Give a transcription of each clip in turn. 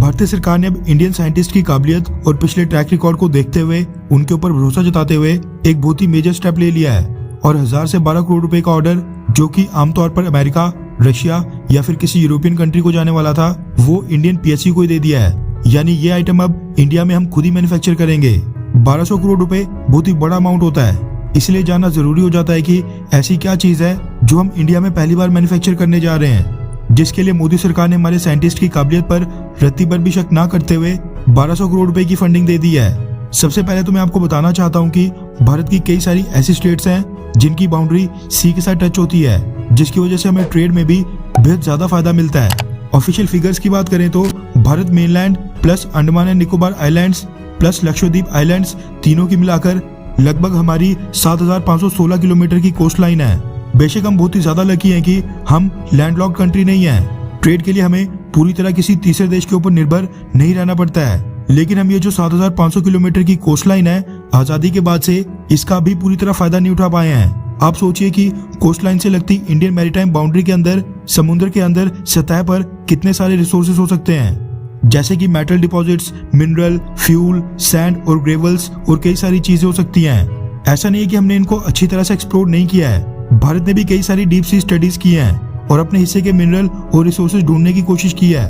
भारतीय सरकार ने अब इंडियन साइंटिस्ट की काबिलियत और पिछले ट्रैक रिकॉर्ड को देखते हुए उनके ऊपर भरोसा जताते हुए एक बहुत ही मेजर स्टेप ले लिया है और 1000 से 12 करोड़ रुपए का ऑर्डर, जो कि आमतौर पर अमेरिका, रशिया या फिर किसी यूरोपियन कंट्री को जाने वाला था, वो इंडियन पीएसयू को ही दे दिया है। यानी ये आइटम अब इंडिया में हम खुद ही मैन्युफैक्चर करेंगे। 1200 करोड़ रुपए बहुत ही बड़ा अमाउंट होता है, इसलिए जानना जरूरी हो जाता है कि ऐसी क्या चीज है जो हम इंडिया में पहली बार मैन्युफैक्चर करने जा रहे हैं, जिसके लिए मोदी सरकार ने हमारे साइंटिस्ट की काबिलियत पर रत्ती भर भी शक ना करते हुए 1200 करोड़ रुपए की फंडिंग दे दी है। सबसे पहले तो मैं आपको बताना चाहता हूँ कि भारत की कई सारी ऐसी स्टेट्स हैं जिनकी बाउंड्री सी के साथ टच होती है, जिसकी वजह से हमें ट्रेड में भी बेहद ज्यादा फायदा मिलता है। ऑफिशियल फिगर्स की बात करें तो Bharat mainland plus Andaman and Nicobar islands plus Lakshadweep islands तीनों की मिलाकर लगभग हमारी 7516 किलोमीटर की कोस्ट लाइन है। बेशक हम बहुत ही ज्यादा लकी हैं कि हम लैंडलॉक्ड कंट्री नहीं है। ट्रेड के लिए हमें पूरी तरह किसी तीसरे देश के ऊपर निर्भर नहीं रहना पड़ता है, लेकिन हम ये जो 7500 किलोमीटर की कोस्ट लाइन है, आजादी के बाद से इसका भी पूरी तरह फायदा नहीं उठा पाए हैं। आप सोचिए कि कोस्ट लाइन से लगती इंडियन मैरीटाइम बाउंड्री के अंदर, समुद्र के अंदर सतह पर कितने सारे रिसोर्सेज हो सकते हैं, जैसे कि metal deposits, mineral, fuel, sand और ग्रेवल्स और कई सारी चीजें हो सकती हैं। ऐसा नहीं है कि हमने इनको अच्छी तरह से एक्सप्लोर नहीं किया है। भारत ने भी कई सारी डीप सी स्टडीज की हैं और अपने हिस्से के मिनरल और रिसोर्सेज ढूंढने की कोशिश की है।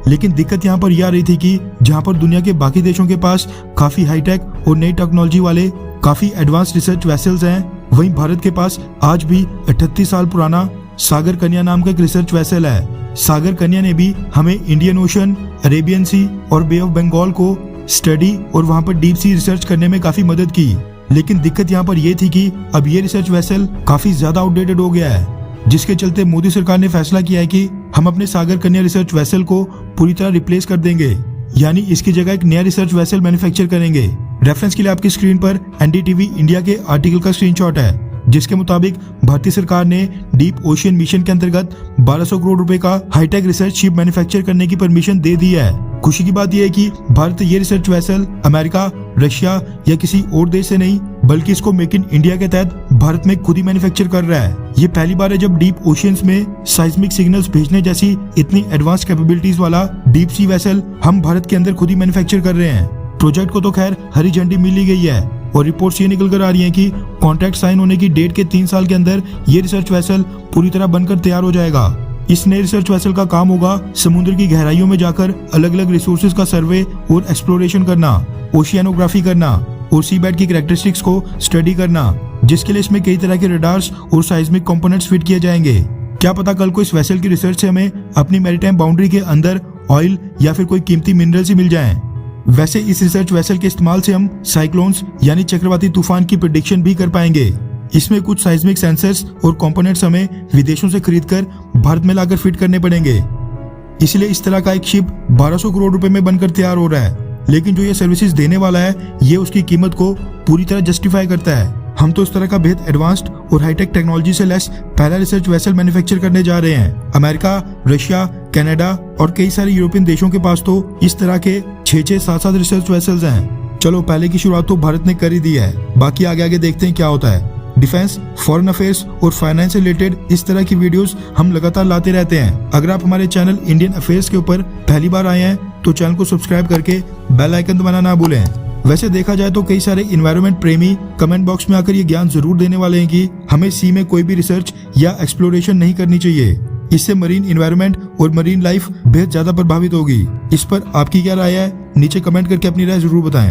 लेकिन दिक्कत यहाँ पर यह आ रही थी कि जहाँ पर दुनिया के बाकी देशों के पास काफी हाईटेक और नई टेक्नोलॉजी वाले काफी एडवांस रिसर्च वेसल्स हैं, वहीं भारत के पास आज भी 38 साल पुराना सागर कन्या नाम का एक रिसर्च वेसल है। सागर कन्या ने भी हमें इंडियन ओशन, अरेबियन सी और बे ऑफ बंगाल को स्टडी और वहाँ पर डीप सी रिसर्च करने में काफी मदद की। लेकिन दिक्कत यहाँ पर यह थी कि अब ये रिसर्च वेसल काफी ज्यादा आउटडेटेड हो गया है, जिसके चलते मोदी सरकार ने फैसला किया है कि हम अपने सागर कन्या रिसर्च वेसल को पूरी तरह रिप्लेस कर देंगे, यानी इसकी जगह एक नया रिसर्च वेसल मैन्युफैक्चर करेंगे। रेफरेंस के लिए आपकी स्क्रीन पर एनडीटीवी इंडिया के आर्टिकल का स्क्रीनशॉट है, जिसके मुताबिक भारतीय सरकार ने डीप ओशियन मिशन के अंतर्गत 1200 करोड़ रुपए का हाईटेक रिसर्च शिप मैन्युफैक्चर करने की परमिशन दे दी है। खुशी की बात यह है कि भारत ये रिसर्च वेसल अमेरिका, रशिया या किसी और देश से नहीं, बल्कि इसको मेक इन इंडिया के तहत भारत में खुद ही मैन्युफैक्चर कर रहा है। ये पहली बार है जब डीप ओशियंस में साइस्मिक सिग्नल्स भेजने जैसी इतनी एडवांस कैपेबिलिटीज वाला डीप सी वेसल हम भारत के अंदर खुद ही मैन्युफैक्चर कर रहे हैं। प्रोजेक्ट को तो खैर हरी झंडी मिल ही गई है और रिपोर्ट्स ये निकल कर आ रही हैं कि कॉन्ट्रैक्ट साइन होने की डेट के 3 साल के अंदर ये रिसर्च वेसल पूरी तरह बनकर तैयार हो जाएगा। इस नए रिसर्च वेसल का काम होगा समुद्र की गहराइयों में जाकर अलग अलग रिसोर्सेज का सर्वे और एक्सप्लोरेशन करना, ओशियानोग्राफी करना और सी बेड की कैरेक्टरिस्टिक्स को स्टडी करना, जिसके लिए इसमें कई तरह के रडार्स और साइस्मिक कंपोनेंट्स फिट किए जाएंगे। क्या पता कल को इस वेसल की रिसर्च से हमें अपनी मैरीटाइम बाउंड्री के अंदर ऑयल या फिर कोई कीमती मिनरल्स ही मिल जाएं। वैसे इस रिसर्च वेसल के इस्तेमाल से हम साइक्लोन्स यानी चक्रवाती तूफान की प्रेडिक्शन भी कर पाएंगे। इसमें कुछ साइस्मिक सेंसर्स और कंपोनेंट्स हमें विदेशों से खरीदकर भारत में लाकर फिट करने पड़ेंगे। इसलिए इस तरह का एक शिप 1200 करोड़ रुपए में बनकर तैयार हो रहा है, लेकिन जो ये सर्विसेज देने वाला है ये उसकी कीमत को पूरी तरह जस्टिफाई करता है। हम तो इस तरह का बेहद एडवांस्ड और हाईटेक टेक्नोलॉजी से लैस पहला रिसर्च वेसल मैन्युफैक्चर करने जा रहे हैं। अमेरिका, रशिया, कनाडा और कई सारे यूरोपियन देशों के पास तो इस तरह के 6-6, 7-7 रिसर्च वेसल्स हैं। चलो पहले की शुरुआत तो भारत ने कर ही दी है, बाकी आगे आगे देखते हैं क्या होता है। डिफेंस, फॉरेन अफेयर्स और फाइनेंस से रिलेटेड इस तरह की वीडियोस हम लगातार लाते रहते हैं। अगर आप हमारे चैनल इंडियन अफेयर्स के ऊपर पहली बार आए हैं तो चैनल को सब्सक्राइब करके बेल आइकन दबाना ना भूलें। वैसे देखा जाए तो कई सारे इन्वायरमेंट प्रेमी कमेंट बॉक्स में आकर ये ज्ञान जरूर देने वाले हैं कि हमें सी में कोई भी रिसर्च या एक्सप्लोरेशन नहीं करनी चाहिए, इससे मरीन इन्वायरमेंट और मरीन लाइफ बेहद ज्यादा प्रभावित होगी। इस पर आपकी क्या राय है, नीचे कमेंट करके अपनी राय जरूर बताएं।